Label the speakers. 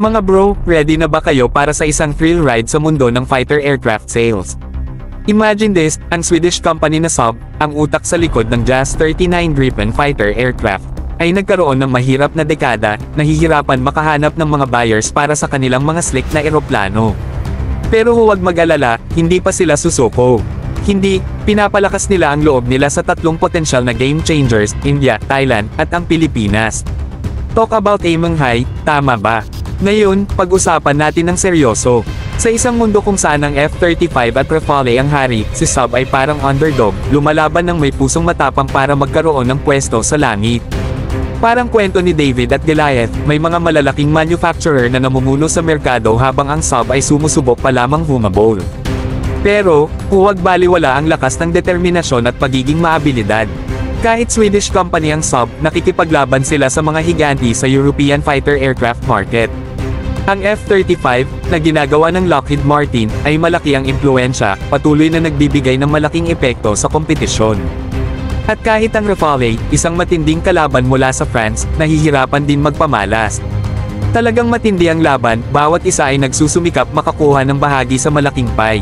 Speaker 1: Mga bro, ready na ba kayo para sa isang thrill ride sa mundo ng fighter aircraft sales? Imagine this, ang Swedish company na Saab, ang utak sa likod ng JAS-39 Gripen fighter aircraft, ay nagkaroon ng mahirap na dekada, nahihirapan makahanap ng mga buyers para sa kanilang mga slick na eroplano. Pero huwag mag-alala, hindi pa sila susuko. Hindi, pinapalakas nila ang loob nila sa tatlong potensyal na game changers, India, Thailand, at ang Pilipinas. Talk about aiming high, tama ba? Ngayon, pag-usapan natin ng seryoso. Sa isang mundo kung saan ang F-35 at Rafale ang hari, si Saab ay parang underdog, lumalaban ng may pusong matapang para magkaroon ng pwesto sa langit. Parang kwento ni David at Goliath, may mga malalaking manufacturer na namumuno sa merkado habang ang Saab ay sumusubok pa lamang humabol. Pero, huwag baliwala ang lakas ng determinasyon at pagiging maabilidad. Kahit Swedish company ang Saab, nakikipaglaban sila sa mga higanti sa European fighter aircraft market. Ang F-35, na ginagawa ng Lockheed Martin, ay malaki ang impluwensya, patuloy na nagbibigay ng malaking epekto sa kompetisyon. At kahit ang Rafale, isang matinding kalaban mula sa France, nahihirapan din magpamalas. Talagang matindi ang laban, bawat isa ay nagsusumikap makakuha ng bahagi sa malaking pie.